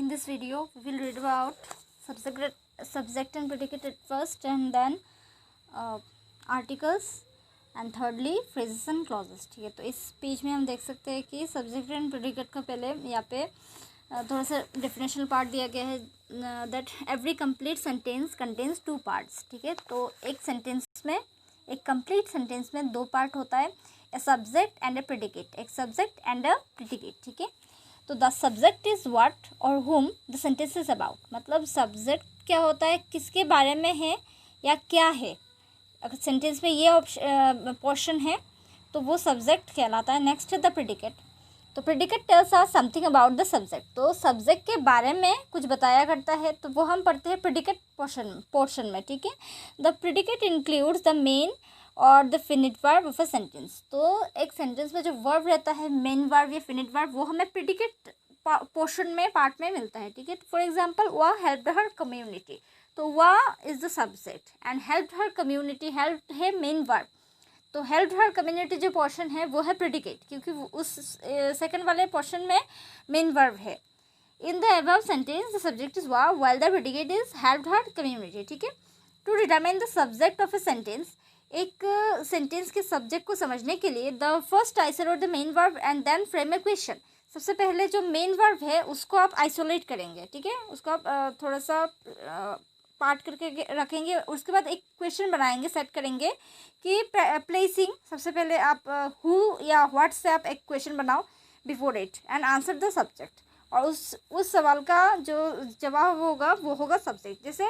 In this video, we will read about subject and predicate at first, and then articles, and thirdly phrases and clauses. ठीक है, तो इस page में हम देख सकते हैं कि सब्जेक्ट एंड प्रेडिकेट का पहले यहाँ पे थोड़ा सा डेफिनेशनल पार्ट दिया गया है, that every complete sentence contains two parts. ठीक है, तो एक सेंटेंस में, एक कंप्लीट सेंटेंस में दो पार्ट होता है, a subject and A predicate, एक सब्जेक्ट एंड अ प्रेडिकेट. ठीक है, तो द सब्जेक्ट इज़ व्हाट और whom the sentence is about. मतलब सब्जेक्ट क्या होता है, किसके बारे में है या क्या है. अगर सेंटेंस में ये पोर्शन है तो वो सब्जेक्ट कहलाता है. Next the predicate. तो predicate tells us something about the subject. तो सब्जेक्ट के बारे में कुछ बताया करता है, तो वो हम पढ़ते हैं प्रेडिकेट पोर्शन में. ठीक है, the predicate includes the main और the finite verb of a sentence. तो एक सेंटेंस में जो वर्ब रहता है, मेन वर्ब या फिनिट वर्ब, वो हमें प्रेडिकेट पोर्शन में, पार्ट में मिलता है. ठीक है, फॉर एग्जांपल वह हेल्प्ड हर कम्युनिटी, तो वह is the subject and helped her community, help है मेन वर्ब. तो हेल्प्ड हर कम्युनिटी जो पोर्शन है वो है प्रेडिकेट, क्योंकि उस सेकंड वाले पोर्शन में मेन वर्ब है. In the above sentence the subject is वह while the predicate is helped her community. ठीक है, to determine the subject of a sentence, एक सेंटेंस के सब्जेक्ट को समझने के लिए the first isolate the main verb and then frame a question. सबसे पहले जो मेन वर्ब है उसको आप आइसोलेट करेंगे. ठीक है, उसको आप थोड़ा सा पार्ट करके रखेंगे. उसके बाद एक क्वेश्चन बनाएंगे, सेट करेंगे कि प्लेसिंग, सबसे पहले आप हु या व्हाट से आप एक क्वेश्चन बनाओ before it and answer the subject. और उस सवाल का जो जवाब होगा वो होगा सब्जेक्ट. जैसे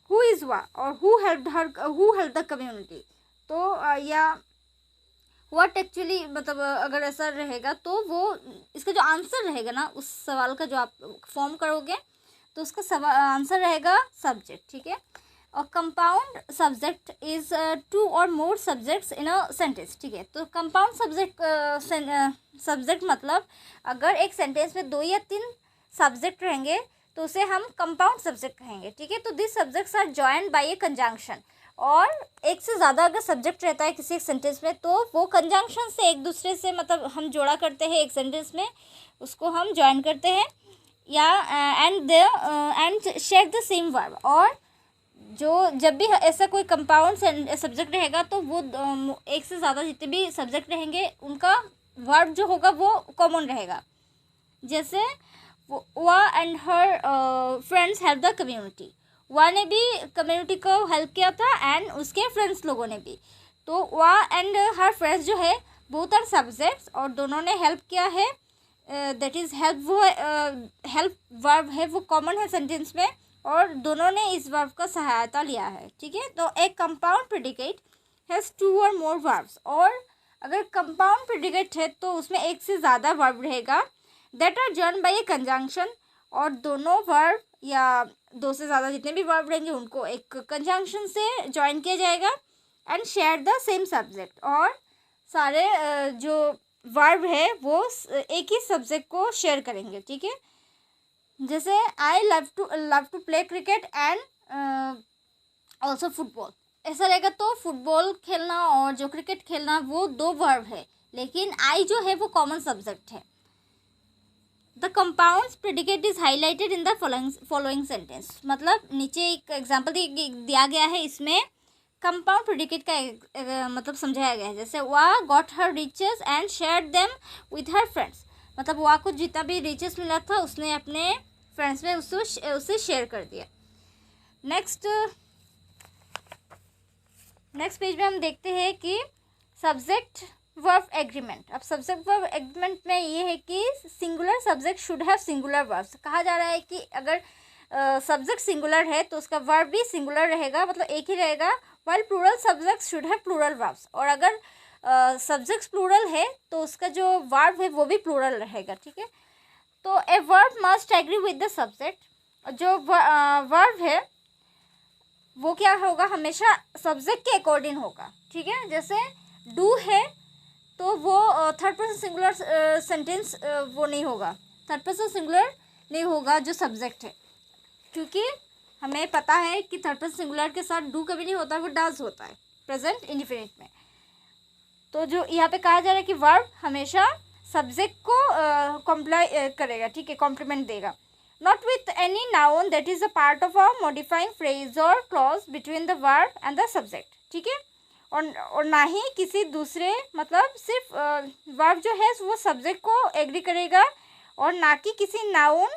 हु इज़ वा और हु हेल्प द कम्युनिटी. तो या व्हाट एक्चुअली, मतलब अगर ऐसा रहेगा तो वो इसका जो आंसर रहेगा ना, उस सवाल का जो आप फॉर्म करोगे तो उसका आंसर रहेगा सब्जेक्ट. ठीक है, और कंपाउंड सब्जेक्ट इज टू और मोर सब्जेक्ट्स इन अ सेंटेंस. ठीक है, तो कंपाउंड सब्जेक्ट मतलब अगर एक सेंटेंस में 2 या 3 सब्जेक्ट रहेंगे तो उसे हम कंपाउंड सब्जेक्ट कहेंगे. ठीक है, तो this subjects are joined by a conjunction. और एक से ज़्यादा अगर सब्जेक्ट रहता है किसी एक सेंटेंस में तो वो कंजंक्शन से एक दूसरे से, मतलब हम जोड़ा करते हैं एक सेंटेंस में, उसको हम जॉइन करते हैं. या and share the same verb. और जब भी ऐसा कोई कंपाउंड सब्जेक्ट रहेगा तो वो एक से ज़्यादा जितने भी सब्जेक्ट रहेंगे उनका वर्ब जो होगा वो कॉमन रहेगा. जैसे वाह and her friends help the community. वाह ने भी कम्युनिटी को हेल्प किया था एंड उसके फ्रेंड्स लोगों ने भी. तो वाह एंड हर फ्रेंड्स जो है बोथ आर सब्जेक्ट्स और दोनों ने हेल्प किया है. दैट इज़ हेल्प, वो हेल्प वर्ब है वो कॉमन है सेंटेंस में और दोनों ने इस वर्ब का सहायता लिया है. ठीक है, तो एक कंपाउंड प्रेडिकेट हैज़ 2 और मोर वर्ब्स. और अगर कंपाउंड प्रेडिकेट है तो उसमें एक से ज़्यादा वर्ब रहेगा, that are joined by a conjunction. और दोनों वर्ब या 2 से ज़्यादा जितने भी वर्ब रहेंगे उनको एक कंजंक्शन से जॉइन किया जाएगा. And share the same subject. और सारे जो वर्ब है वो एक ही सब्जेक्ट को शेयर करेंगे. ठीक है, जैसे I love to play cricket and also football. ऐसा रहेगा तो फुटबॉल खेलना और जो क्रिकेट खेलना वो 2 वर्ब है, लेकिन आई जो है वो कॉमन सब्जेक्ट है. The compound predicate is highlighted in the following sentence. मतलब नीचे एक एग्जाम्पल दिया गया है, इसमें कंपाउंड प्रेडिकेट का मतलब समझाया गया है. जैसे वाह got her riches and share them with her friends. मतलब वाह को जितना भी रिचेस मिला था उसने अपने फ्रेंड्स में उससे शेयर कर दिया. नेक्स्ट पेज में हम देखते हैं कि सब्जेक्ट वर्ब एग्रीमेंट. अब सब्जेक्ट वर्ब एग्रीमेंट में ये है कि singular subject should have singular verbs. कहा जा रहा है कि अगर सब्जेक्ट सिंगुलर है तो उसका वर्ब भी सिंगुलर रहेगा, मतलब एक ही रहेगा. while plural subjects should have plural verbs. और अगर सब्जेक्ट्स प्लूरल है तो उसका जो वर्ब है वो भी प्लूरल रहेगा. ठीक है, तो a verb must agree with the subject. जो वर्ब है वो क्या होगा, हमेशा सब्जेक्ट के अकॉर्डिंग होगा. ठीक है, जैसे डू है तो वो थर्ड पर्सन सिंगुलर सेंटेंस वो नहीं होगा, थर्ड पर्सन सिंगुलर नहीं होगा जो सब्जेक्ट है, क्योंकि हमें पता है कि थर्ड पर्सन सिंगुलर के साथ डू कभी नहीं होता, वो डज होता है प्रेजेंट इंडिफिनिट में. तो जो यहाँ पे कहा जा रहा है कि वर्ब हमेशा सब्जेक्ट को कॉम्प्लाई करेगा. ठीक है, कॉम्प्लीमेंट देगा. not with any noun that is a part of a modifying phrase or clause between the verb and the subject, ठीक है। और ना ही किसी दूसरे, मतलब सिर्फ वर्ब जो है वो सब्जेक्ट को एग्री करेगा, और ना कि किसी नाउन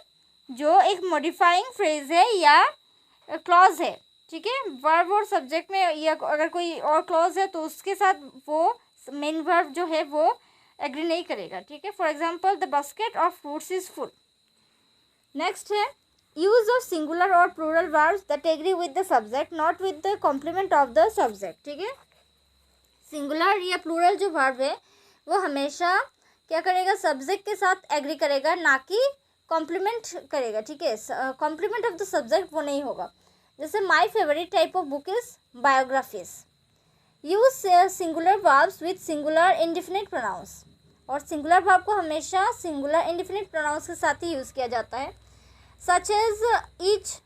जो एक मॉडिफाइंग फ्रेज है या क्लॉज है, ठीक है। वर्ब और सब्जेक्ट में या अगर कोई और क्लॉज है तो उसके साथ वो मेन वर्ब जो है वो एग्री नहीं करेगा, ठीक है। For example, the basket of fruits is full. Next है यूज ऑफ सिंगुलर और plural verbs that agree with the subject not with the complement of the subject, ठीक है। सिंगुलर या प्लूरल जो वर्ब है वो हमेशा क्या करेगा, सब्जेक्ट के साथ एग्री करेगा, ना कि कॉम्प्लीमेंट करेगा, ठीक है। कॉम्प्लीमेंट ऑफ द सब्जेक्ट वो नहीं होगा। जैसे my favourite type of book is biographies. Use singular verbs with singular indefinite pronouns, और सिंगुलर वर्ब को हमेशा सिंगुलर इंडिफिनिट प्रोनाउंस के साथ ही यूज़ किया जाता है। Such as each,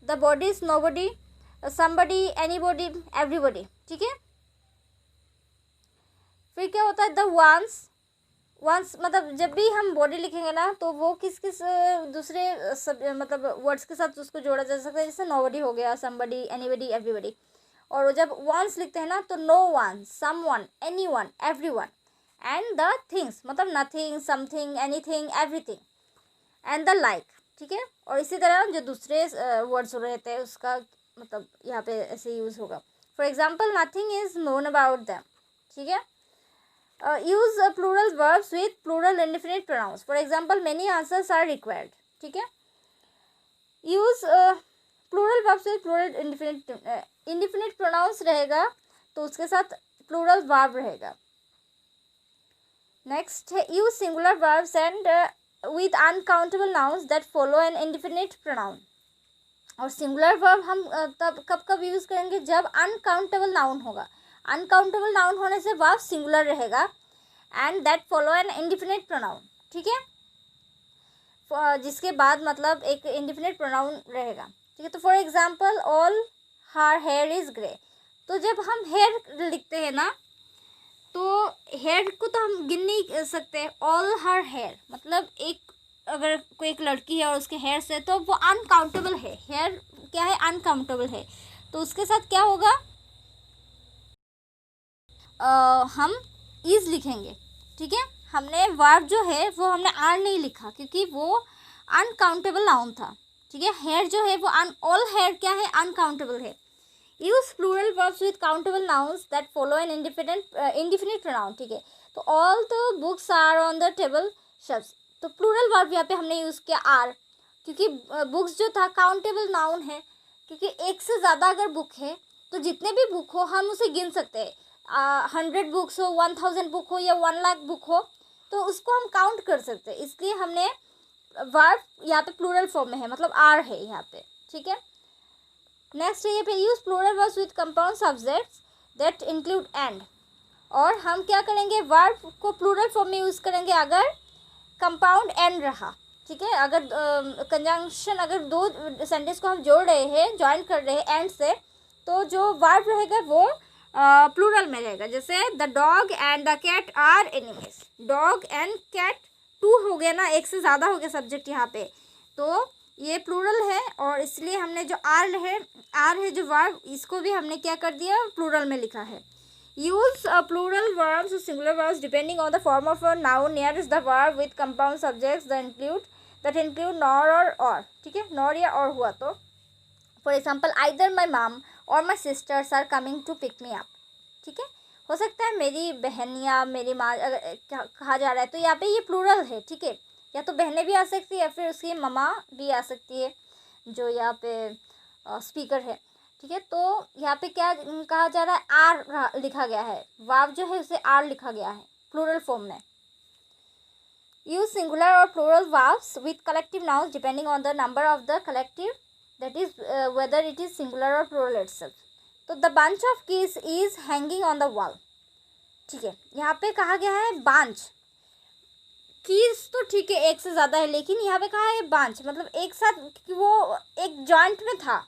the body is nobody, somebody, anybody, everybody, ठीक है। फिर क्या होता है, द वंस। वंस मतलब जब भी हम बॉडी लिखेंगे ना तो वो किस किस दूसरे मतलब वर्ड्स के साथ उसको जोड़ा जा सकता है। जैसे नोबडी हो गया, समबडी, एनीबडी, एवरीबडी। और जब वंस लिखते हैं ना तो no one, someone, anyone, everyone. And the things मतलब nothing, something, anything, everything, and the like, ठीक है। और इसी तरह जो दूसरे वर्ड्स रहते हैं उसका मतलब यहाँ पे ऐसे यूज़ होगा। For example, nothing is known about them, ठीक है। Use plural verbs with plural indefinite pronouns. For example, many answers are required, ठीक है। Use plural verbs with plural indefinite pronouns रहेगा तो उसके साथ प्लूरल वर्ब रहेगा। नेक्स्ट है use singular verbs and with uncountable nouns that follow an indefinite pronoun. और singular verb हम तब कब कब यूज़ करेंगे, जब अनकाउंटेबल नाउन होगा। अनकाउंटेबल नाउन होने से वर्ब सिंगुलर रहेगा and that follow an indefinite pronoun, ठीक है। जिसके बाद मतलब एक इंडिफिनिट प्रोनाउन रहेगा, ठीक है। तो for example, all her here is grey. तो जब हम हेयर लिखते हैं ना तो हेयर को तो हम गिन नहीं सकते। ऑल हर हेयर मतलब एक अगर कोई एक लड़की है और उसके हेयर से, तो वो अनकाउंटेबल है। हेयर क्या है, अनकाउंटेबल है। तो उसके साथ क्या होगा, हम इज लिखेंगे, ठीक है। हमने वर्ब जो है वो हमने आर नहीं लिखा क्योंकि वो अनकाउंटेबल नाउन था, ठीक है। हेयर जो है वो ऑल हेयर क्या है, अनकाउंटेबल है। Use plural verbs with countable nouns that follow an indefinite pronoun, ठीक है। तो all the books are on the table shelves. तो प्लूरल वर्ब यहाँ पे हमने यूज़ किया आर, क्योंकि बुक्स जो था काउंटेबल नाउन है, क्योंकि एक से ज़्यादा अगर बुक है तो जितने भी बुक हो हम उसे गिन सकते हैं। 100 बुक्स हो, 1000 बुक हो या 1 लाख बुक हो तो उसको हम काउंट कर सकते हैं। इसलिए हमने वर्ब यहाँ पे प्लूरल फॉर्म में है, मतलब आर है यहाँ पे, ठीक है। नेक्स्ट है ये पे use plural verbs with compound subjects that include and. और हम क्या करेंगे, वर्ब को प्लूरल फॉर्म में यूज़ करेंगे अगर कंपाउंड एंड रहा, ठीक है। अगर कंजंक्शन अगर दो सेंटेंस को हम जोड़ रहे हैं, ज्वाइन कर रहे हैं एंड से, तो जो वर्ब रहेगा वो प्लूरल में रहेगा। जैसे the dog and the cat are enemies. Dog and cat 2 हो गया ना, एक से ज़्यादा हो गया सब्जेक्ट यहाँ पे, तो ये प्लूरल है। और इसलिए हमने जो आर है जो वर्ब, इसको भी हमने क्या कर दिया, प्लूरल में लिखा है। यूज प्लूरल वर्ब्स और singular verbs depending on the form of a noun nearest the verb with compound subjects that include nor or, ठीक है। नॉर या और हुआ तो for example, either my mom or my sisters are coming to pick me up, ठीक है। हो सकता है मेरी बहन या मेरी माँ अगर कहा जा रहा है तो यहाँ पे ये प्लूरल है, ठीक है। या तो बहनें भी आ सकती है या फिर उसकी ममा भी आ सकती है जो यहाँ पे स्पीकर है, ठीक है। तो यहाँ पे क्या कहा जा रहा है, आर लिखा गया है। वर्ब जो है उसे आर लिखा गया है प्लूरल फॉर्म में। यूज सिंगुलर और plural verbs with collective nouns depending on the number of the collective, that is whether it is singular और प्लूरल इटसेल्फ। तो the bunch of keys is hanging on the wall, ठीक है। यहाँ पे कहा गया है बांच। कीज तो ठीक है एक से ज़्यादा है, लेकिन यहाँ पे कहा है बांच, मतलब एक साथ, कि वो एक जॉइंट में था।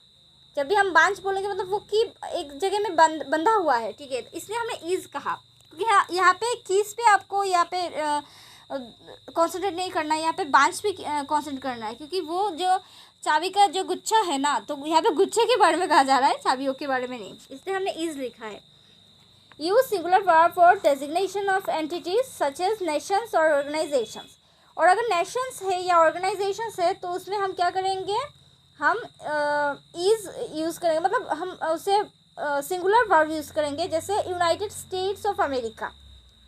जब भी हम बांच बोलेंगे मतलब वो की एक जगह में बंधा हुआ है, ठीक है। इसलिए हमने ईज कहा, क्योंकि यहाँ पे कीज पे आपको यहाँ पे कॉन्सेंट्रेट नहीं करना है, यहाँ पे बांस पे कॉन्सेंट्रेट करना है, क्योंकि वो जो चाबी का जो गुच्छा है ना, तो यहाँ पे गुच्छे के बारे में कहा जा रहा है, चाबियों के बारे में नहीं, इसलिए हमने इज लिखा है। Use singular verb for designation of entities such as nations और ऑर्गेनाइजेशंस। और अगर नेशंस है या ऑर्गेनाइजेशंस है तो उसमें हम क्या करेंगे, हम इज यूज़ करेंगे, मतलब हम उसे सिंगुलर वर्ब यूज़ करेंगे, जैसे यूनाइटेड स्टेट्स ऑफ अमेरिका।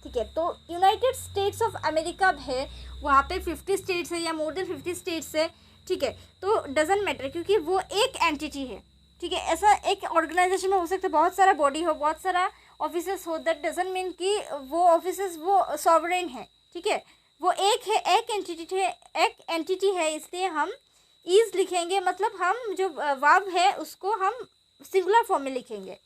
ठीक है, तो यूनाइटेड स्टेट्स ऑफ अमेरिका है, वहाँ पे 50 स्टेट्स है या मोर देन 50 स्टेट्स है। ठीक है, तो डजेंट मैटर, क्योंकि वो एक एंटिटी है। ठीक है, ऐसा एक ऑर्गेनाइजेशन में हो सकता है बहुत सारा बॉडी हो, बहुत सारा ऑफिसर्स हो, दैट डजेंट मीन कि वो ऑफिसर्स वो सॉवरेन है। ठीक है, वो एक है, एक एंटिटी है, इसलिए हम इज लिखेंगे, मतलब हम जो वर्ब है उसको हम सिंगुलर फॉर्म में लिखेंगे।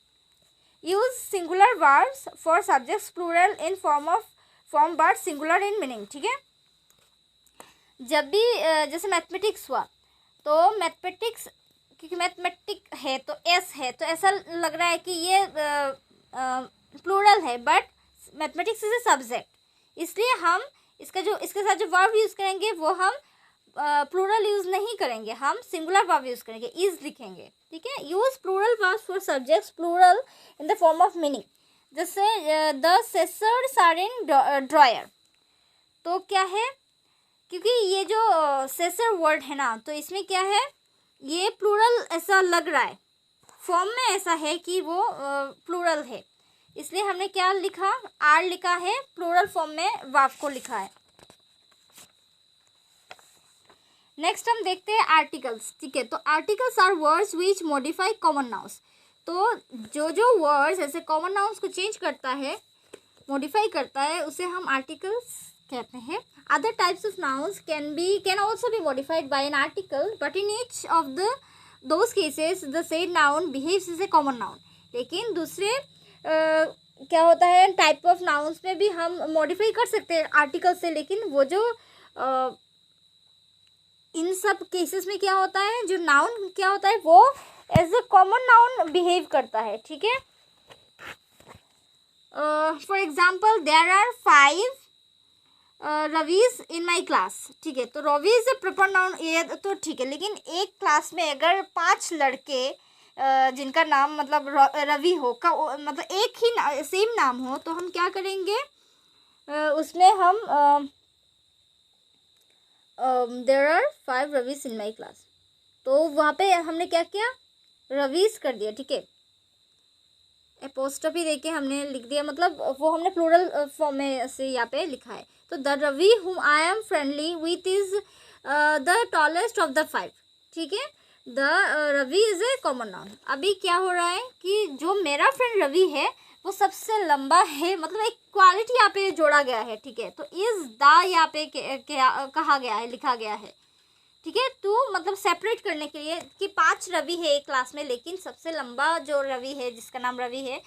Use singular verbs for subjects plural in form but singular in meaning. ठीक है, जब भी जैसे मैथमेटिक्स हुआ, तो मैथमेटिक्स, क्योंकि मैथमेटिक है तो एस है, तो ऐसा लग रहा है कि ये प्लूरल है, but mathematics is a subject, इसलिए हम इसके साथ जो वर्ब यूज़ करेंगे वो हम प्लूरल यूज़ नहीं करेंगे, हम सिंगुलर वर्ब यूज़ करेंगे, इज लिखेंगे। ठीक है, use plural verbs for subjects plural in the form of meaning, जैसे the scissors are in drawer. तो क्या है, क्योंकि ये जो सेसर वर्ड है ना, तो इसमें क्या है, ये प्लूरल ऐसा लग रहा है, फॉर्म में ऐसा है कि वो प्लूरल है, इसलिए हमने क्या लिखा, आर लिखा है, प्लूरल फॉर्म में वर्ब को लिखा है। नेक्स्ट हम देखते हैं आर्टिकल्स। ठीक है, तो articles are words which modify common nouns. तो जो वर्ड्स ऐसे कॉमन नाउन्स को चेंज करता है, मॉडिफाई करता है, उसे हम आर्टिकल्स कहते हैं। Other types of nouns can also be modified by an article, but in each of those cases the said noun behaves as a common noun. लेकिन दूसरे क्या होता है, टाइप ऑफ नाउन्स में भी हम मॉडिफाई कर सकते हैं आर्टिकल से, लेकिन वो जो इन सब केसेस में क्या होता है, जो नाउन क्या होता है, वो as a common noun behave करता है। ठीक है, for example there are 5 Ravis in my class. ठीक है, तो Ravi is a proper noun, ये तो ठीक है, लेकिन एक क्लास में अगर 5 लड़के जिनका नाम मतलब रवि हो का, मतलब एक ही सेम नाम हो, तो हम क्या करेंगे, उसमें हम there are 5 Ravis in my class, तो वहाँ पे हमने क्या किया, रवीज कर दिया। ठीक है, एपोस्ट्रोफी देके हमने लिख दिया, मतलब वो हमने प्लूरल फॉर्म में से यहाँ पे लिखा है। तो the Ravi whom I am friendly with is the tallest of the 5। ठीक है, the Ravi is a common noun. अभी क्या हो रहा है कि जो मेरा फ्रेंड रवि है वो सबसे लंबा है, मतलब एक क्वालिटी यहाँ पे जोड़ा गया है। ठीक है, तो इज द यहाँ पे कहा गया है, लिखा गया है। ठीक है, तो मतलब सेपरेट करने के लिए कि 5 रवि है एक क्लास में, लेकिन सबसे लंबा जो रवि है, जिसका नाम रवि है,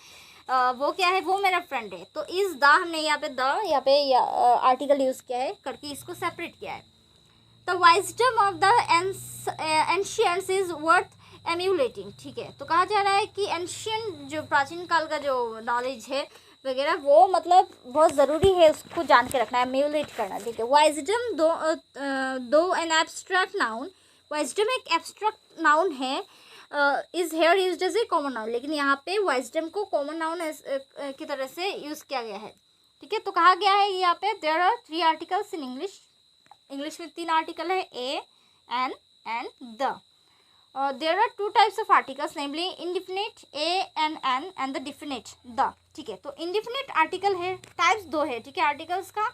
वो क्या है, वो मेरा फ्रेंड है। तो इस द हमने यहाँ पे आर्टिकल यूज़ किया है करके इसको सेपरेट किया है। The wisdom of the ancients is worth emulating. ठीक है, तो कहा जा रहा है कि एंशियंट जो प्राचीन काल का जो नॉलेज है वगैरह, वो मतलब बहुत ज़रूरी है, उसको जान के रखना है, एम्यूलेट करना। ठीक है, वाइजडम दो एन एब्स्ट्रैक्ट नाउन, वाइजडम एक एब्स्ट्रैक्ट नाउन है, is here used as a common noun, लेकिन यहाँ पे वाइजडम को कॉमन नाउन की तरह से यूज़ किया गया है। ठीक है, तो कहा गया है यहाँ पे there are 3 articles in English में 3 आर्टिकल है, a, an and the. There are 2 types of articles, namely indefinite a an an and the definite the. ठीक है, तो इंडिफिनिट आर्टिकल है, टाइप्स 2 है। ठीक है, आर्टिकल्स का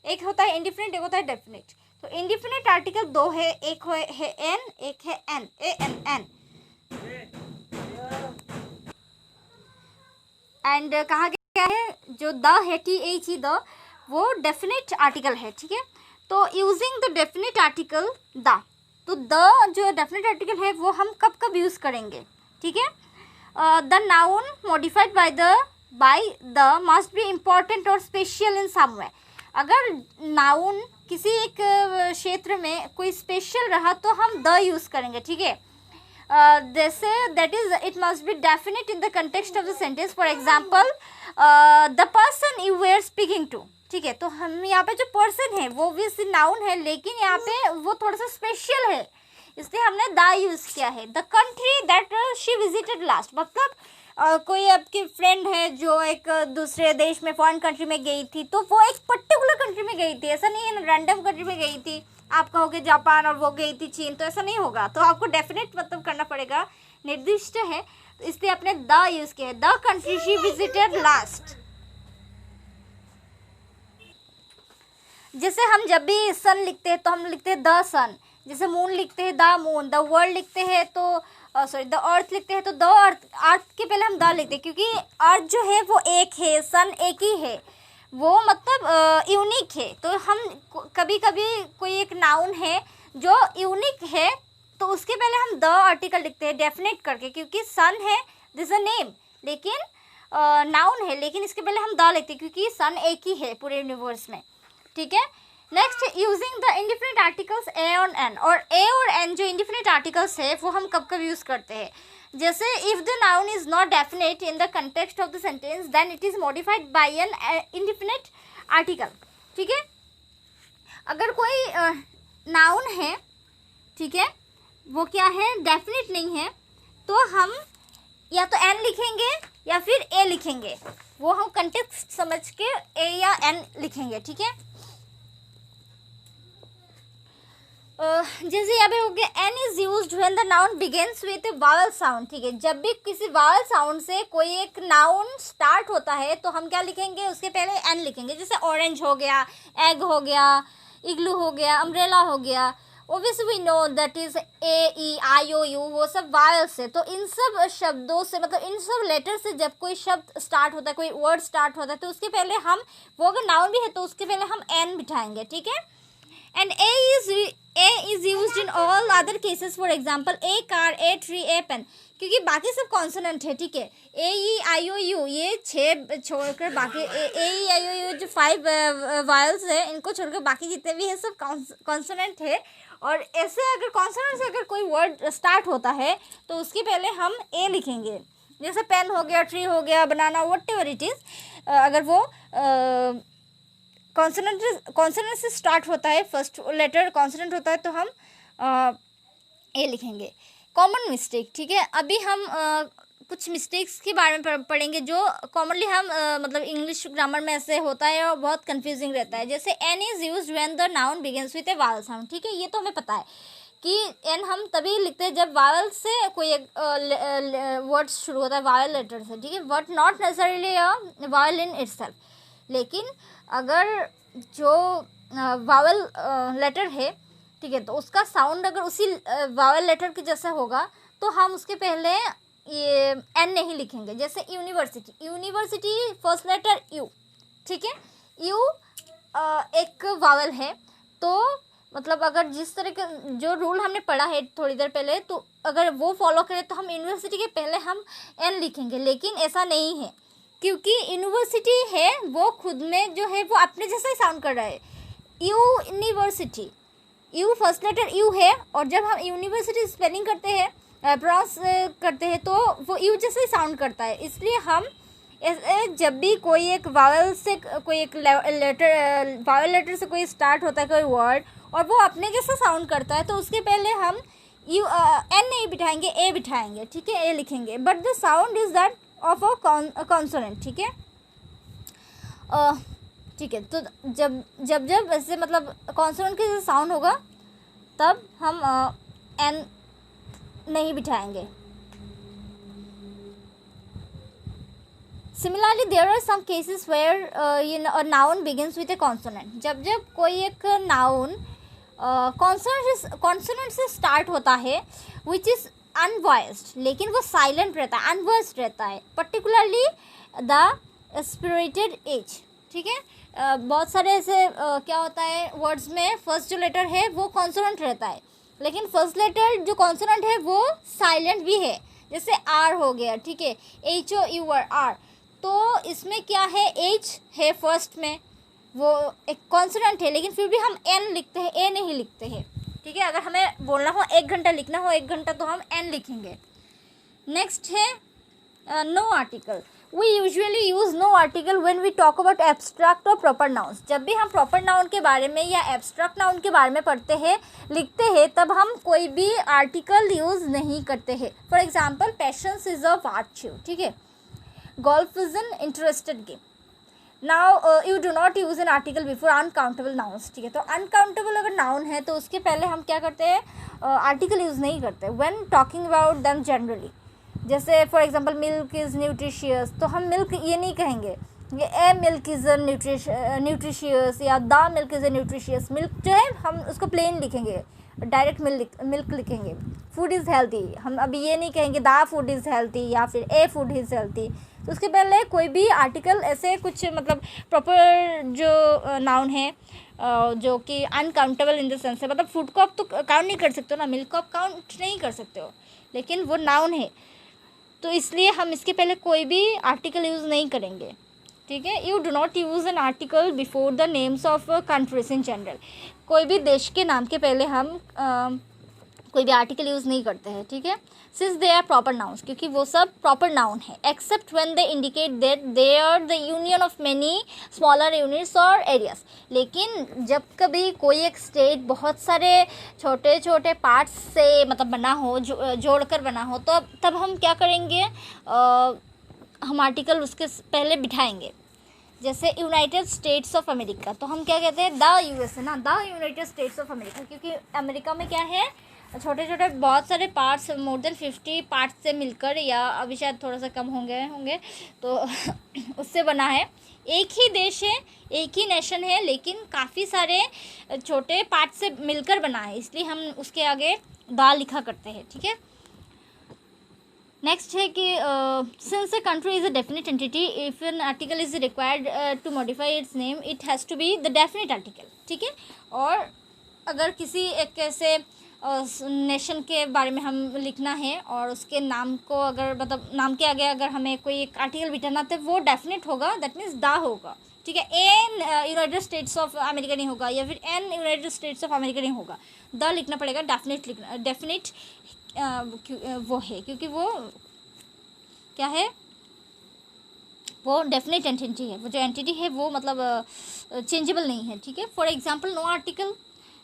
एक होता है इंडिफिनिट, एक होता है डेफिनिट। तो इंडिफिनिट आर्टिकल 2 है, एक है एन, एक है an, a an an. And कहा गया है जो द है, THE द, वो डेफिनिट आर्टिकल है। ठीक है, तो using the definite article the, तो द जो डेफिनेट आर्टिकल है वो हम कब कब यूज़ करेंगे। ठीक है, the noun modified by the must be important और स्पेशल इन सम वे। अगर नाउन किसी एक क्षेत्र में कोई स्पेशल रहा तो हम द यूज़ करेंगे। ठीक है, जैसे that is it must be definite in the context of the sentence. For example the person you were speaking to. ठीक है। तो हम यहाँ पे जो पर्सन है वो भी नाउन है, लेकिन यहाँ पे वो थोड़ा सा स्पेशल है, इसलिए हमने द यूज़ किया है। The country that she visited last, मतलब कोई आपकी फ्रेंड है जो एक दूसरे देश में, फॉरेन कंट्री में गई थी, तो वो एक पर्टिकुलर कंट्री में गई थी, ऐसा नहीं है रैंडम कंट्री में गई थी। आप कहोगे जापान और वो गई थी चीन, तो ऐसा नहीं होगा। तो आपको डेफिनेट मतलब करना पड़ेगा, निर्दिष्ट है, तो इसलिए आपने द यूज़ किया है। The country she visited last. जैसे हम जब भी सन लिखते हैं तो हम लिखते हैं द सन, जैसे मून लिखते हैं द मून, द वर्ल्ड लिखते हैं तो सॉरी द अर्थ लिखते हैं तो द अर्थ, अर्थ के पहले हम द लिखते हैं, क्योंकि अर्थ जो है वो एक है, सन एक ही है, वो मतलब यूनिक है। तो हम कभी कभी कोई एक नाउन है जो यूनिक है तो उसके पहले हम द आर्टिकल लिखते हैं डेफिनेट करके, क्योंकि सन है दिस अ नेम, लेकिन नाउन है, लेकिन इसके पहले हम द लिखते हैं क्योंकि सन एक ही है पूरे यूनिवर्स में, ठीक है। Next, using the indefinite articles a और एन, और ए और एन जो इंडिफिनिट आर्टिकल्स है वो हम कब कब यूज़ करते हैं। जैसे if the noun is not definite in the context of the sentence then it is modified by an indefinite article, ठीक है। अगर कोई नाउन है, ठीक है, वो क्या है, डेफिनेट नहीं है, तो हम या तो एन लिखेंगे या फिर ए लिखेंगे, वो हम कंटेक्स्ट समझ के ए या एन लिखेंगे, ठीक है। जैसे यहाँ पे हो गया an is used when the noun begins with a vowel sound, ठीक है। जब भी किसी वावल साउंड से कोई एक नाउन स्टार्ट होता है तो हम क्या लिखेंगे, उसके पहले एन लिखेंगे। जैसे ऑरेंज हो गया, एग हो गया, इग्लू हो गया, अम्ब्रेला हो गया, obviously we know that is a e i o u, वो सब वावल से। तो इन सब शब्दों से, मतलब इन सब लेटर से जब कोई शब्द स्टार्ट होता है, कोई वर्ड स्टार्ट होता है, तो उसके पहले हम, वो अगर नाउन भी है तो उसके पहले हम एन बिठाएंगे, ठीक है। And a is used in all other cases, for example a car, a tree, a pen, क्योंकि बाकी सब कॉन्सोनेंट है, ठीक है। ए ई आई ओ यू, ये 6 छोड़कर बाकी ए ई आई ओ यू जो 5 वायल्स है, इनको छोड़कर बाकी जितने भी है सब कॉन्सोनेंट है। और ऐसे अगर कॉन्सोनेंट से अगर कोई वर्ड स्टार्ट होता है तो उसके पहले हम ए लिखेंगे। जैसे पेन हो गया, ट्री हो गया, बनाना, व्हाटएवर इट इज़, अगर वो कॉन्सोनेंट से स्टार्ट होता है, फर्स्ट लेटर कॉन्सोनेंट होता है, तो हम ए लिखेंगे। कॉमन मिस्टेक, ठीक है। अभी हम कुछ मिस्टेक्स के बारे में पढ़ेंगे जो कॉमनली हम मतलब इंग्लिश ग्रामर में ऐसे होता है और बहुत कंफ्यूजिंग रहता है। जैसे an is used when the noun begins with a vowel sound, ठीक है। ये तो हमें पता है कि एन हम तभी लिखते हैं जब वावल से कोई एक वर्ड शुरू होता है, वावल लेटर से, ठीक है, but not necessarily a vowel in itself. लेकिन अगर जो वावल लेटर है, ठीक है, तो उसका साउंड अगर उसी वावल लेटर के जैसा होगा तो हम उसके पहले ये एन नहीं लिखेंगे। जैसे university, university first letter u, ठीक है। यू एक वावल है, तो मतलब अगर जिस तरह का जो रूल हमने पढ़ा है थोड़ी देर पहले, तो अगर वो फॉलो करें तो हम यूनिवर्सिटी के पहले हम एन लिखेंगे। लेकिन ऐसा नहीं है, क्योंकि यूनिवर्सिटी है वो खुद में जो है वो अपने जैसा ही साउंड कर रहा है। University, u first letter u है, और जब हम यूनिवर्सिटी स्पेलिंग करते हैं, प्रोनाउंस करते हैं, तो वो यू जैसे ही साउंड करता है। इसलिए हम जब भी कोई एक वावल से कोई एक लेटर, वावल लेटर से कोई स्टार्ट होता है कोई वर्ड और वो अपने जैसा साउंड करता है, तो उसके पहले हम यू एन नहीं बिठाएंगे, ए बिठाएंगे, ठीक है, ए लिखेंगे। But the sound is that of a consonant, ठीक है। ठीक है, तो जब ऐसे मतलब कॉन्सोनेंट के जैसे साउंड होगा तब हम एन नहीं बिठाएंगे। Similarly there are some cases where a noun begins with a consonant. जब कोई एक नाउन कॉन्सोनेंट से स्टार्ट होता है विच इज़ अनवॉइस्ड, लेकिन वो साइलेंट रहता है, अनवॉइस्ड रहता है, पर्टिकुलरली द स्पिरिटेड एज, ठीक है। बहुत सारे ऐसे क्या होता है वर्ड्स में फर्स्ट जो लेटर है वो कॉन्सोनेंट रहता है, लेकिन फर्स्ट लेटर जो कॉन्सोनेंट है वो साइलेंट भी है। जैसे आर हो गया, ठीक है, h o u r, r, तो इसमें क्या है, एच है फर्स्ट में, वो एक कॉन्सोनेंट है, लेकिन फिर भी हम एन लिखते हैं, ए नहीं लिखते हैं, ठीक है। अगर हमें बोलना हो 1 घंटा, लिखना हो 1 घंटा, तो हम एन लिखेंगे। नेक्स्ट है no article. We usually use no article when we talk about abstract और प्रॉपर नाउन्स। जब भी हम प्रॉपर नाउन के बारे में या एब्स्ट्रैक्ट नाउन के बारे में पढ़ते हैं, लिखते हैं, तब हम कोई भी आर्टिकल यूज़ नहीं करते हैं। For example, patience is a virtue, ठीक है। Golf is an interested game. Now you do not use an article before uncountable nouns, ठीक है। तो अनकाउंटेबल अगर नाउन है तो उसके पहले हम क्या करते हैं, आर्टिकल यूज़ नहीं करते when talking about them generally. जैसे for example, milk is nutritious, तो हम मिल्क ये नहीं कहेंगे ये ए मिल्क इज़ न्यूट्रिशियस या the milk is a nutritious. Milk जो है हम उसको प्लेन लिखेंगे, डायरेक्ट मिल्क लिखेंगे। फूड इज़ हेल्थी, हम अभी ये नहीं कहेंगे द फूड इज़ हेल्थी या फिर ए फूड इज़ हेल्थी। तो उसके पहले कोई भी आर्टिकल ऐसे कुछ मतलब प्रॉपर जो नाउन है जो कि अनकाउंटेबल इन द सेंस है, मतलब फूड को आप तो काउंट नहीं कर सकते हो ना, मिल्क को आप काउंट नहीं कर सकते हो, लेकिन वो नाउन है, तो इसलिए हम इसके पहले कोई भी आर्टिकल यूज़ नहीं करेंगे, ठीक है। You do not use an article before the names of countries in general. कोई भी देश के नाम के पहले हम कोई भी आर्टिकल यूज़ नहीं करते हैं, ठीक है। Since they are proper nouns, क्योंकि वो सब प्रॉपर नाउन है, except when they indicate that they are the union of many smaller units और एरियाज। लेकिन जब कभी कोई एक स्टेट बहुत सारे छोटे छोटे पार्ट्स से मतलब बना हो, जोड़कर बना हो, तो तब हम क्या करेंगे, हम आर्टिकल उसके पहले बिठाएंगे। जैसे यूनाइटेड स्टेट्स ऑफ अमेरिका, तो हम क्या कहते हैं, द यूएसए ना, the United States of America, क्योंकि अमेरिका में क्या है, छोटे छोटे बहुत सारे पार्ट्स, मोर देन 50 पार्ट्स से मिलकर, या अभी शायद थोड़ा सा कम होंगे तो उससे बना है। एक ही देश है, एक ही नेशन है, लेकिन काफ़ी सारे छोटे पार्ट से मिलकर बना है, इसलिए हम उसके आगे द लिखा करते हैं, ठीक है। नेक्स्ट है कि since a country is a definite entity, if an article is required to modify its name, it has to be the definite article, ठीक है। और अगर किसी एक ऐसे नेशन के बारे में हम लिखना है और उसके नाम को अगर मतलब नाम के आगे अगर हमें कोई एक आर्टिकल बिठाना तो वो डेफिनेट होगा, दैट मीन्स द होगा, ठीक है। An United States of America नहीं होगा, या फिर an United States of America नहीं होगा, द लिखना पड़ेगा, डेफिनेट वो है, क्योंकि वो क्या है, वो डेफिनेट एंटिटी है, वो जो एंटिटी है वो मतलब चेंजेबल नहीं है, ठीक है। फॉर एग्जांपल, नो आर्टिकल,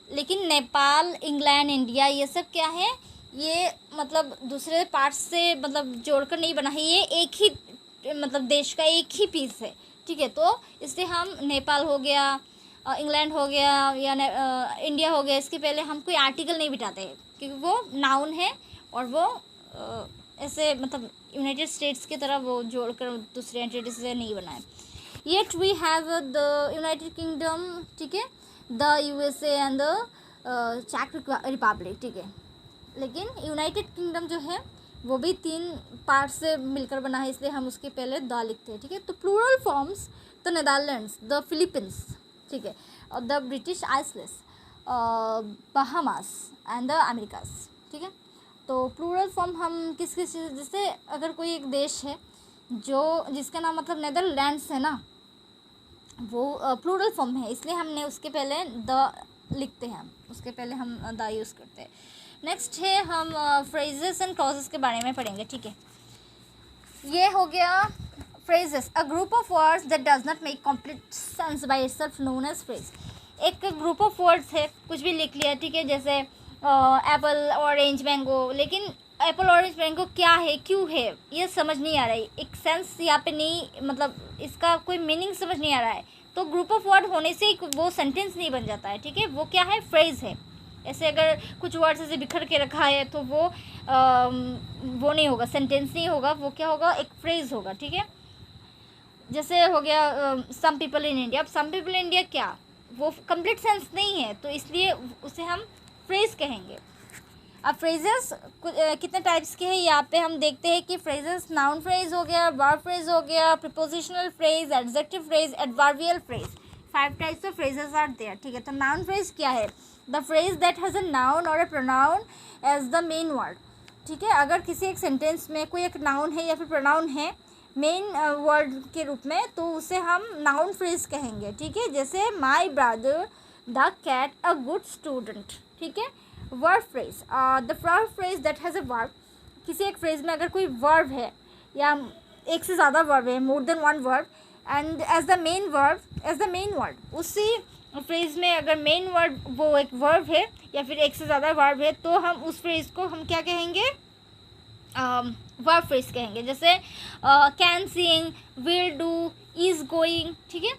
लेकिन नेपाल, इंग्लैंड, इंडिया, ये सब क्या है, ये मतलब दूसरे पार्ट्स से मतलब जोड़कर नहीं बना है, ये एक ही मतलब देश का एक ही पीस है, ठीक है। तो इसलिए हम नेपाल हो गया, इंग्लैंड हो गया या इंडिया हो गया, इसके पहले हम कोई आर्टिकल नहीं बिठाते हैं, क्योंकि वो नाउन है और वो ऐसे मतलब यूनाइटेड स्टेट्स की तरह वो जोड़कर दूसरे एंटिटी से नहीं बनाए। Yet we have the United Kingdom, ठीक है, द यूएसए एंड द चेक रिपब्लिक, ठीक है। लेकिन यूनाइटेड किंगडम जो है वो भी 3 पार्ट से मिलकर बना है, इसलिए हम उसके पहले द लिखते हैं, ठीक है। तो plural forms, the Netherlands, the Philippines, ठीक है, और the British islands, Bahamas and the Americas, ठीक है। तो प्लूरल फॉर्म हम किस जैसे अगर कोई एक देश है जो जिसका नाम मतलब नेदरलैंड्स है ना, वो प्लूरल फॉर्म है, इसलिए हमने उसके पहले द लिखते हैं, उसके पहले हम द यूज़ करते हैं। नेक्स्ट है हम फ्रेजेस एंड क्लॉजेस के बारे में पढ़ेंगे, ठीक है। ये हो गया phrases, a group of words that does not make complete sense by itself known as phrase. एक ग्रुप ऑफ वर्ड्स है, कुछ भी लिख लिया, ठीक है, जैसे एप्पल, ऑरेंज, मैंगो, लेकिन एप्पल, ऑरेंज, मैंगो क्या है, क्यों है, ये समझ नहीं आ रहा है, एक सेंस यहाँ पे नहीं, मतलब इसका कोई मीनिंग समझ नहीं आ रहा है, तो ग्रुप ऑफ वर्ड होने से ही वो सेंटेंस नहीं बन जाता है, ठीक है। वो क्या है, फ्रेज है। ऐसे अगर कुछ वर्ड्स ऐसे बिखर के रखा है तो वो नहीं होगा, सेंटेंस नहीं होगा, वो क्या होगा, एक फ्रेज होगा, ठीक है। जैसे हो गया सम पीपल इन इंडिया, अब सम पीपल इन इंडिया क्या, वो कंप्लीट सेंस नहीं है, तो इसलिए उसे हम फ्रेज कहेंगे। अब फ्रेजेस कितने टाइप्स के हैं यहाँ पे हम देखते हैं कि फ्रेजेस नाउन फ्रेज हो गया, वर्ब फ्रेज हो गया, prepositional phrase, adjective phrase, adverbial phrase, 5 types of phrases are there, ठीक है। तो नाउन फ्रेज क्या है, the phrase that has a noun or a pronoun as the main word, ठीक है। अगर किसी एक सेंटेंस में कोई एक नाउन है या फिर प्रोनाउन है मेन वर्ड के रूप में, तो उसे हम नाउन फ्रेज कहेंगे, ठीक है। जैसे my brother the cat a good student, ठीक है। Verb phrase, the verb phrase that has a verb, किसी एक फ्रेज में अगर कोई वर्ब है या एक से ज़्यादा वर्ब है, more than one verb, and as the main word, उसी फ्रेज में अगर मेन वर्ड वो एक वर्ब है या फिर एक से ज़्यादा वर्ब है, तो हम उस फ्रेज को हम क्या कहेंगे, वर्ब फ्रेज कहेंगे। जैसे can, seeing, will do, is going, ठीक है।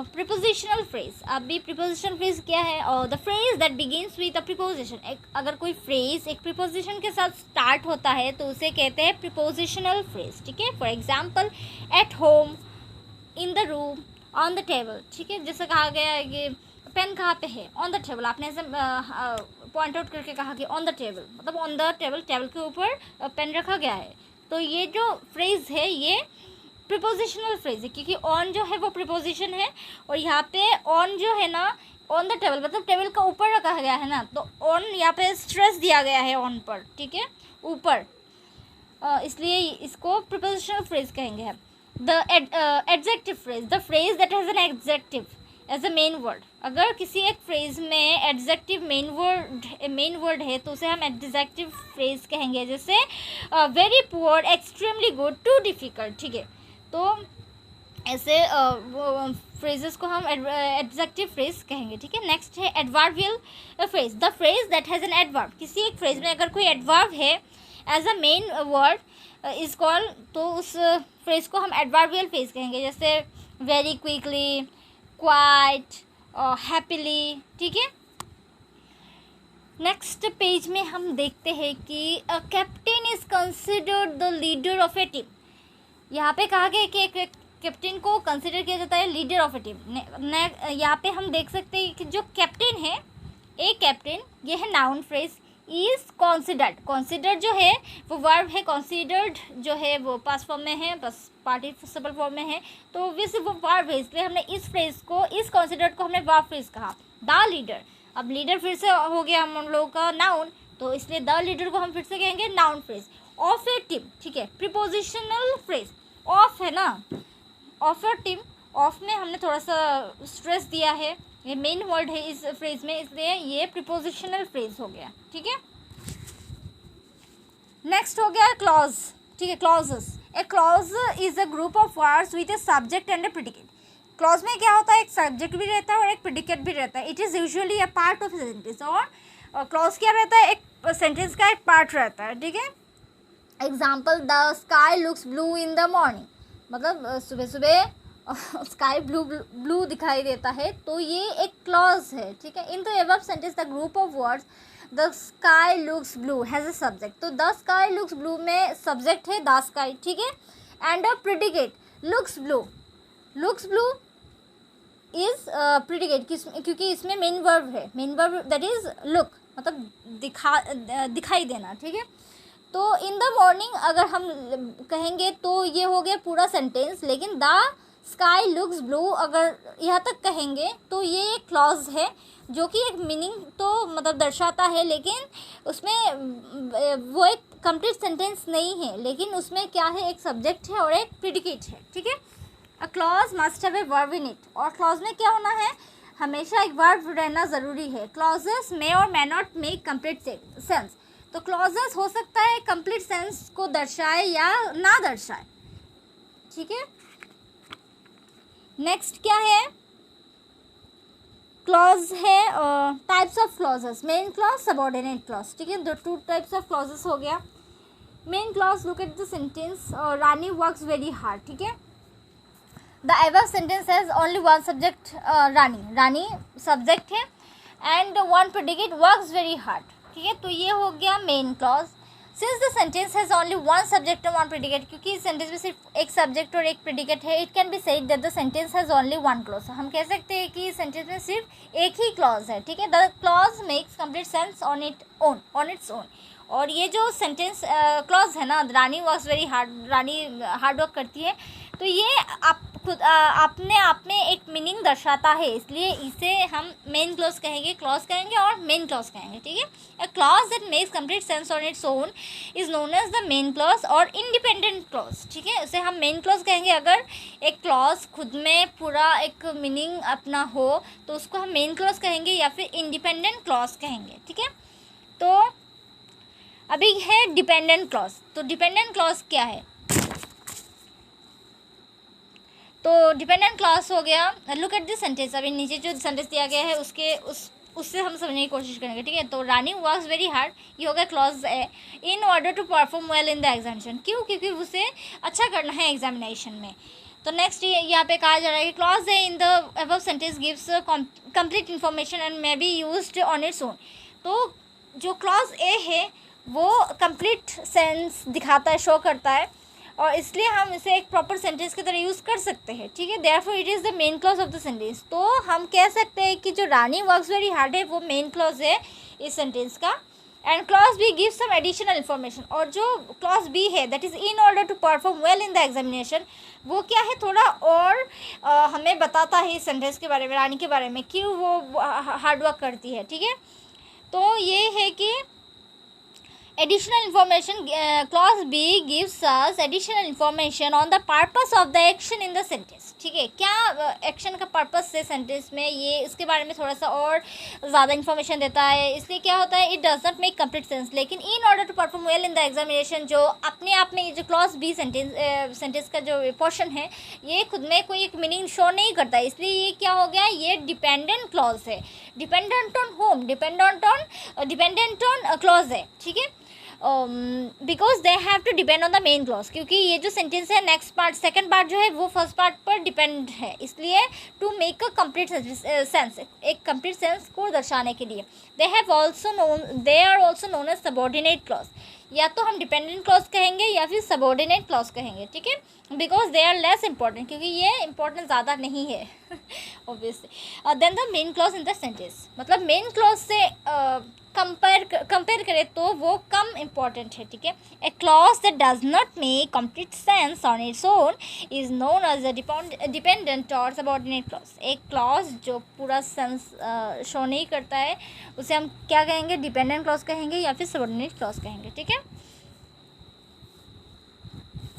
प्रीपोजिशनल फ्रेज, अभी प्रीपोजिशनल फ्रेज क्या है, और the phrase that begins with a preposition, अगर कोई फ्रेज एक प्रीपोजिशन के साथ स्टार्ट होता है तो उसे कहते हैं प्रीपोजिशनल फ्रेज, ठीक है। For example, at home, in the room, on the table, ठीक है। जैसे कहा गया है कि पेन कहाँ पे है, ऑन द टेबल, आपने ऐसे पॉइंट आउट करके कहा कि ऑन द टेबल, मतलब ऑन द टेबल, टेबल के ऊपर पेन रखा गया है। तो ये जो फ्रेज है ये प्रीपोजिशनल फ्रेज है, क्योंकि ऑन जो है वो प्रीपोजिशन है, और यहाँ पे ऑन जो है ना, ऑन द टेबल मतलब टेबल का ऊपर रखा गया है ना, तो ऑन यहाँ पे स्ट्रेस दिया गया है ऑन पर, ठीक है, ऊपर, इसलिए इसको प्रीपोजिशनल फ्रेज कहेंगे हम। The adjective phrase, the phrase that has an adjective as a main word, अगर किसी एक फ्रेज में एडजेक्टिव मेन वर्ड है तो उसे हम एडजेक्टिव फ्रेज कहेंगे। जैसे very poor, extremely good, too difficult, ठीक है। तो ऐसे फ्रेजेस को हम एडजेक्टिव फ्रेज कहेंगे, ठीक है। नेक्स्ट है adverbial phrase, the phrase that has an adverb, किसी एक फ्रेज में अगर कोई एडवर्ब है as a main word is called, तो उस फ्रेज को हम एडवर्बियल फ्रेज कहेंगे। जैसे वेरी क्विकली, क्वाइट, हैप्पीली, ठीक है। नेक्स्ट पेज में हम देखते हैं कि a captain is considered the leader of A team, यहाँ पे कहा गया कि एक कैप्टन को कंसिडर किया जाता है लीडर ऑफ ए टीम। यहाँ पे हम देख सकते हैं कि जो कैप्टन है, ए कैप्टन, ये है नाउन फ्रेज। इज कंसिडर्ड जो है वो वर्ब है, कंसिडर्ड जो है वो पास्ट फॉर्म में है, बस पार्टिसिपल फॉर्म में है, तो ऑब्वियसली वो वर्ब है, इसलिए हमने इस फ्रेज को, इस कंसिडर्ड को हमने वर्ब फ्रेज कहा। द लीडर, अब लीडर फिर से हो गया हम लोगों का नाउन, तो इसलिए द लीडर को हम फिर से कहेंगे noun phrase. Of A team, ठीक है, प्रीपोजिशनल फ्रेज, ऑफ है ना, ऑफ ए टीम, ऑफ में हमने थोड़ा सा स्ट्रेस दिया है, ये मेन वर्ड है इस फ्रेज में, इसलिए ये प्रीपोजिशनल फ्रेज हो गया, ठीक है। नेक्स्ट हो गया क्लॉज, ठीक है, clauses. A clause is a group of words with a subject and A predicate. Clause में क्या होता है, एक सब्जेक्ट भी रहता है और एक प्रेडिकेट भी रहता है। It is usually a part of sentence, और क्लॉज क्या रहता है, एक सेंटेंस का एक पार्ट रहता है, ठीक है। Example, the sky looks blue in the morning, मतलब सुबह सुबह स्काई ब्लू दिखाई देता है, तो ये एक क्लॉज है, ठीक है। In the above sentence the group of words the sky looks blue has a subject, तो द स्काई लुक्स ब्लू में सब्जेक्ट है द स्काई, ठीक है, and a predicate looks blue is predicate, क्योंकि इसमें मेन वर्ब है, main verb that is look, मतलब दिखाई देना, ठीक है। तो इन द मॉर्निंग अगर हम कहेंगे तो ये हो गया पूरा सेंटेंस, लेकिन द स्काई लुक्स ब्लू अगर यहाँ तक कहेंगे तो ये एक क्लॉज है जो कि एक मीनिंग तो मतलब दर्शाता है, लेकिन उसमें वो एक कंप्लीट सेंटेंस नहीं है, लेकिन उसमें क्या है, एक सब्जेक्ट है और एक प्रेडिकेट है, ठीक है। A clause must have a verb in it, और क्लॉज में क्या होना है, हमेशा एक वर्ब रहना ज़रूरी है। क्लॉजेस मे और may not make complete sense, तो क्लॉजेस हो सकता है कंप्लीट सेंस को दर्शाए या ना दर्शाए, ठीक है। नेक्स्ट क्या है, क्लॉज है types of clauses, main clause, subordinate clause, ठीक है। दो टू टाइप्स ऑफ क्लॉजेस हो गया। Main clause, look at the sentence, Rani works very hard, ठीक है। The above sentence has only one subject, Rani subject है, and one predicate works very hard, ठीक है। तो ये हो गया main clause. Since the sentence has only one subject और वन प्रेडिकेट, क्योंकि इस सेंटेंस में सिर्फ एक सब्जेक्ट और एक प्रेडिकेट है, it can be said that the sentence has only one clause, हम कह सकते हैं कि इस सेंटेंस में सिर्फ एक ही क्लॉज है, ठीक है। The clause makes complete sense on its own, और ये जो सेंटेंस क्लॉज है ना, रानी वर्क्स वेरी हार्ड, रानी हार्ड वर्क करती है, तो ये अपने आप में एक मीनिंग दर्शाता है, इसलिए इसे हम मेन क्लॉज कहेंगे और मेन क्लॉज कहेंगे, ठीक है। A clause that makes complete sense on its own is known as the main clause और इंडिपेंडेंट क्लॉज, ठीक है। उसे हम मेन क्लॉज कहेंगे अगर एक क्लॉज खुद में पूरा एक मीनिंग अपना हो, तो उसको हम मेन क्लॉज कहेंगे या फिर इंडिपेंडेंट क्लॉज कहेंगे, ठीक है। तो अभी है डिपेंडेंट क्लॉज, तो डिपेंडेंट क्लॉज क्या है, तो डिपेंडेंट क्लॉज हो गया। लुक एट दिस सेंटेंस, अभी नीचे जो सेंटेंस दिया गया है उससे हम समझने की कोशिश करेंगे, ठीक है। तो रानी वर्क्स वेरी हार्ड, ये हो गया clause A, in order to perform well in the examination, क्यों, क्योंकि उसे अच्छा करना है एग्जामिनेशन में। तो नेक्स्ट यहाँ पे कहा जा रहा है कि clause A in the above sentence gives complete information and may be used on its own. तो जो क्लॉज ए है वो कंप्लीट सेंस दिखाता है, शो करता है, और इसलिए हम इसे एक प्रॉपर सेंटेंस की तरह यूज़ कर सकते हैं, ठीक है। Therefore it is the main clause of the sentence. तो हम कह सकते हैं कि जो रानी वर्क्स वेरी हार्ड है वो मेन क्लॉज है इस सेंटेंस का। And clause B gives some additional information, और जो क्लॉज बी है that is in order to perform well in the examination, वो क्या है, थोड़ा और हमें बताता है इस सेंटेंस के बारे में, रानी के बारे में, क्यों वो हार्ड वर्क करती है, ठीक है। तो ये है कि additional information, clause B gives us additional information on the purpose of the action in the sentence, ठीक है। क्या एक्शन का पर्पस से सेंटेंस में, ये इसके बारे में थोड़ा सा और ज़्यादा इन्फॉर्मेशन देता है। इसलिए क्या होता है, it does not make complete sense, लेकिन in order to perform well in the examination, जो अपने आप में ये जो क्लॉज बी सेंटेंस का जो पोर्शन है, ये खुद में कोई एक मीनिंग शो नहीं करता, इसलिए ये क्या हो गया, ये डिपेंडेंट क्लॉज है। Dependent on whom, dependent on clause है, ठीक है। Because they have to depend on the main clause, क्योंकि ये जो सेंटेंस है नेक्स्ट पार्ट, सेकंड पार्ट जो है वो फर्स्ट पार्ट पर डिपेंड है, इसलिए to make a complete sense, एक कंप्लीट सेंस को दर्शाने के लिए। They are also known as subordinate clause, या तो हम डिपेंडेंट क्लॉज कहेंगे या फिर सबॉर्डिनेट क्लॉज कहेंगे, ठीक है। Because they are less important, क्योंकि ये इंपॉर्टेंट ज़्यादा नहीं है obviously then the main clause in the sentence, मतलब मेन क्लॉज से कंपेयर करें तो वो कम इम्पॉर्टेंट है, ठीक है। A clause that does not make complete sense on its own is known as a dependent और सबॉर्डिनेट क्लॉज। एक क्लॉज जो पूरा सेंस शो नहीं करता है उसे हम क्या कहेंगे, डिपेंडेंट क्लॉज कहेंगे या फिर सबॉर्डिनेट क्लॉज कहेंगे, ठीक है।